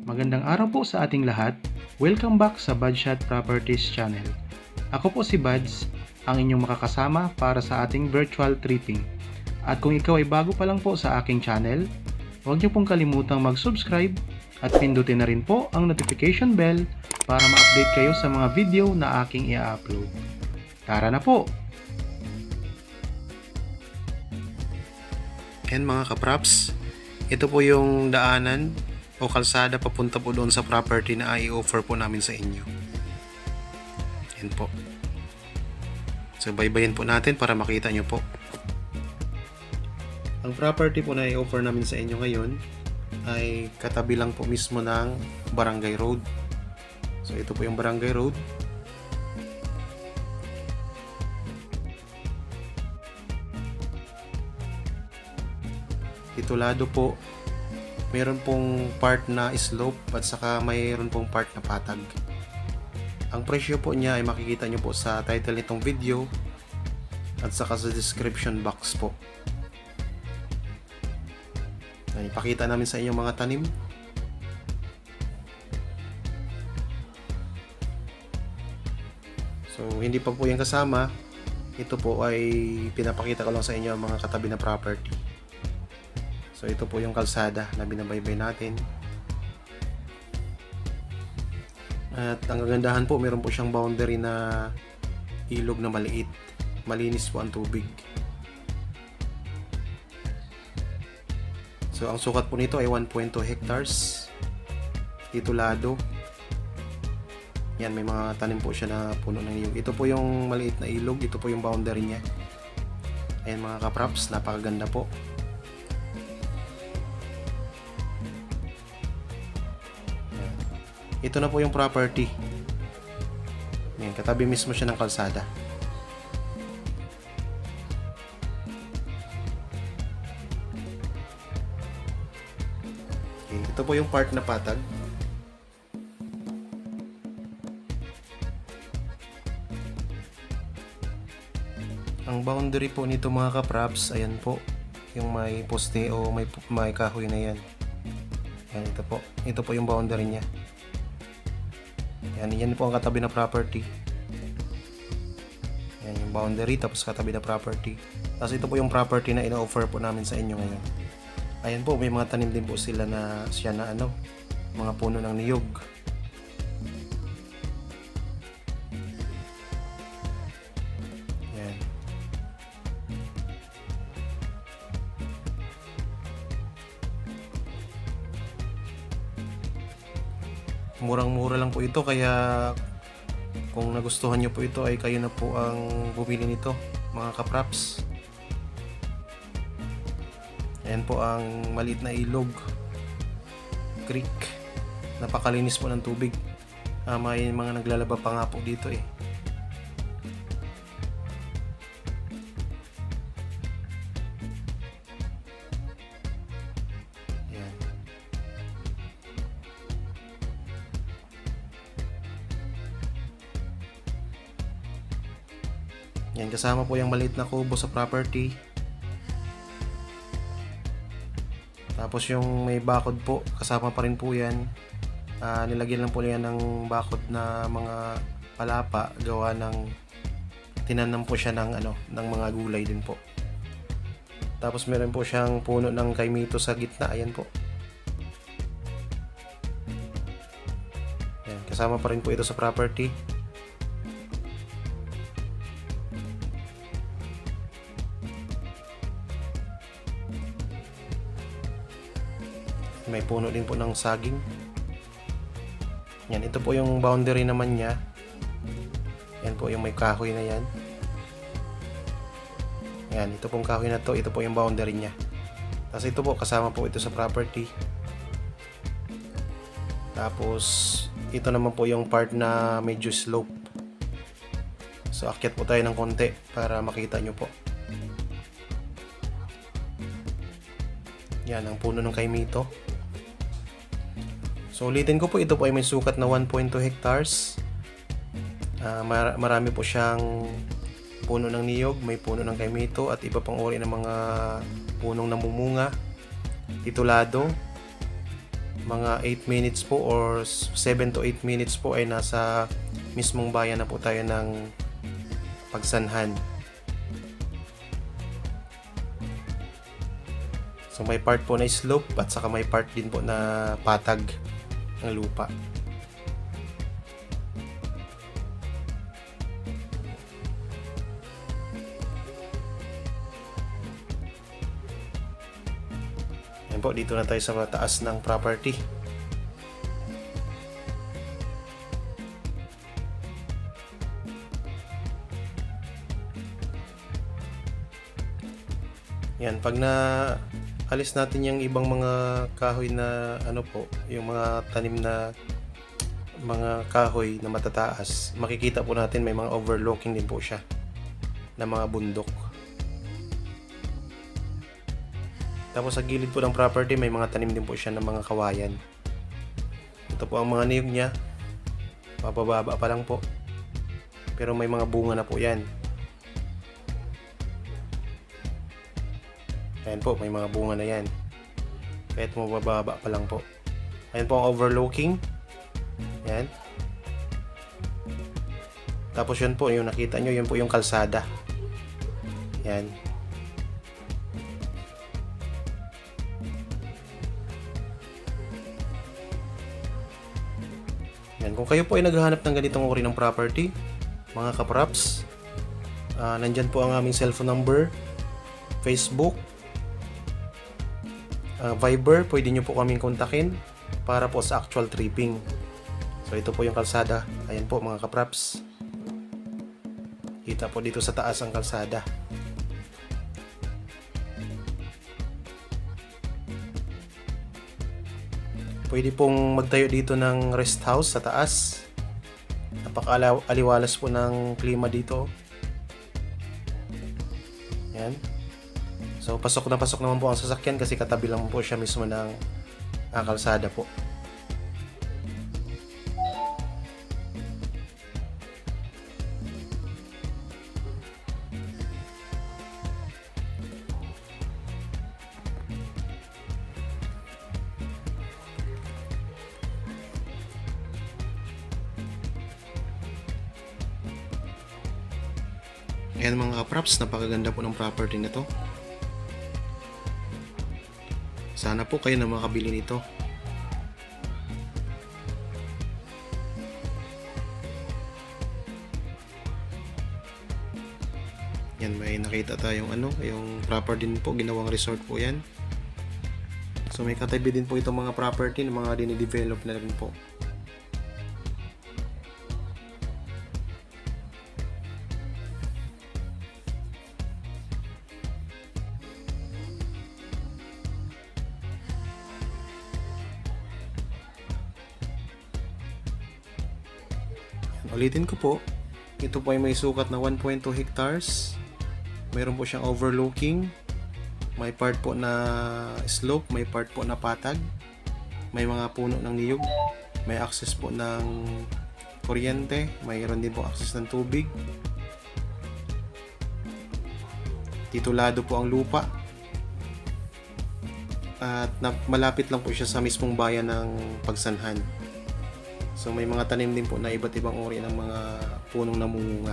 Magandang araw po sa ating lahat. Welcome back sa Budshot Properties channel. Ako po si Buds, ang inyong makakasama para sa ating virtual tripping. At kung ikaw ay bago pa lang po sa aking channel, huwag niyo pong kalimutang mag-subscribe at pindutin na rin po ang notification bell para ma-update kayo sa mga video na aking i-upload. Tara na po! And mga kapraps, ito po yung daanan o kalsada papunta po doon sa property na i-offer po namin sa inyo. Yan po. So baybayin po natin para makita nyo po. Ang property po na i-offer namin sa inyo ngayon ay katabi lang po mismo ng Barangay Road. So ito po yung Barangay Road. Titulado po, mayroon pong part na slope at saka mayroon pong part na patag. Ang presyo po niya ay makikita nyo po sa title nitong video at saka sa description box po. Ipakita namin sa inyo mga tanim. So hindi pa po yan kasama. Ito po ay pinapakita ko lang sa inyo ang mga katabi na property. So ito po yung kalsada na binabaybay natin. At ang kagandahan po, meron po siyang boundary na ilog na maliit. Malinis po ang tubig. So ang sukat po nito ay 1.2 hectares. Titulado. Yan, may mga tanim po siya na puno ng niyog. Ito po yung maliit na ilog. Ito po yung boundary niya. Ayan mga kapraps, napakaganda po. Ito na po yung property. Ayan, katabi mismo siya ng kalsada. Okay, ito po yung part na patag. Ang boundary po nito mga kapraps, ayan po. Yung may poste o may kahoy na yan. Ayan, ito po. Ito po yung boundary niya. Yan po ang katabi na property. Yan yung boundary tapos katabi na property. Tapos ito po yung property na ino-offer po namin sa inyo ngayon. Ayan po, may mga tanim din po sila na mga puno ng niyog. Yan. Murang-mura lang po ito, kaya kung nagustuhan nyo po ito ay kayo na po ang bumili nito mga kapraps. Ayan po ang maliit na ilog, creek. Napakalinis po ng tubig. May mga naglalaba pa nga po dito eh. Yan, kasama po yung maliit na kubo sa property. Tapos yung may bakod po, kasama pa rin po yan. Nilagyan lang po yan ng bakod na mga palapa, gawa ng tinanam po siya ng mga gulay din po. Tapos meron po siyang puno ng kaimito sa gitna, ayan po. Yan, kasama pa rin po ito sa property. May puno din po ng saging. Yan, ito po yung boundary naman niya. Yan po yung may kahoy na yan. Yan, ito pong kahoy na to, ito po yung boundary niya. Tapos ito po, kasama po ito sa property. Tapos, ito naman po yung part na medyo slope. So, akyat po tayo ng konti para makita nyo po. Yan, ang puno ng kaimito. So ulitin ko po, ito po ay may sukat na 1.2 hectares. Marami po siyang puno ng niyog, may puno ng kaimito at iba pang uri ng mga punong namumunga. Titulado. mga 8 minutes po or 7 to 8 minutes po ay nasa mismong bayan na po tayo ng Pagsanhan. So may part po na slope at saka may part din po na patag ng lupa. Ayan po, dito na tayo sa taas ng property. Yan, pag na alis natin yung ibang mga kahoy na ano po, yung mga tanim na mga kahoy na matataas, makikita po natin may mga overlooking din po siya na mga bundok. Tapos sa gilid po ng property may mga tanim din po siya ng mga kawayan. Ito po ang mga niyog niya, mabababa pa lang po, pero may mga bunga na po yan. Ayan po, may mga bunga na yan. Kahit mabababa pa lang po. Ayan po ang overlooking. Ayan. Tapos yun po, yung nakita nyo, yun po yung kalsada. Ayan. Ayan. Kung kayo po ay naghahanap ng ganitong uri ng property, mga kapraps, nandyan po ang aming cellphone number, Facebook, Viber, pwede nyo po kaming kontakin para po sa actual tripping. So ito po yung kalsada. Ayan po mga kapraps. Kita po dito sa taas ang kalsada. Pwede pong magtayo dito ng rest house sa taas. Napaka-aliwalas po ng klima dito. Ayan. So pasok naman po ang sasakyan kasi katabi lang po siya mismo ng kalsada po. Ayan mga kapraps, napakaganda po ng property na to. Sana po kayo na makabili nito. Yan, may nakita tayong yung property din po, ginawang resort po yan. So may katabi din po itong mga property na mga dinidevelop na rin po. Ulitin ko po, ito po ay may sukat na 1.2 hectares. Mayroon po siyang overlooking. May part po na slope, may part po na patag. May mga puno ng niyog. May access po ng kuryente. Mayroon din po access ng tubig. Titulado po ang lupa. At malapit lang po siya sa mismong bayan ng Pagsanhan. So may mga tanim din po na iba't ibang uri ng mga punong namumunga.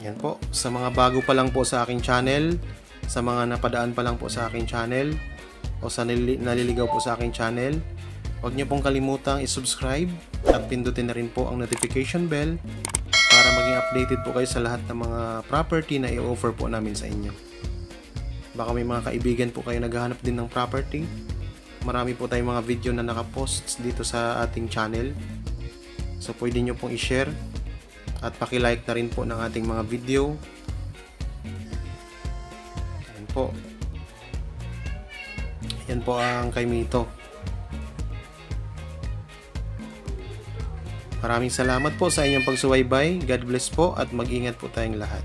Yan po, sa mga bago pa lang po sa aking channel, sa mga napadaan pa lang po sa aking channel, o sa naliligaw po sa aking channel, huwag niyo pong kalimutang i-subscribe at pindutin na rin po ang notification bell para maging updated po kayo sa lahat ng mga property na i-offer po namin sa inyo. Baka may mga kaibigan po kayo naghahanap din ng property. Marami po tayong mga video na nakapost dito sa ating channel. So pwede niyo pong i-share at paki-like na rin po ng ating mga video. Ayan po. Yan po ang kay Mito. Maraming salamat po sa inyong pagsubaybay. God bless po at mag-ingat po tayong lahat.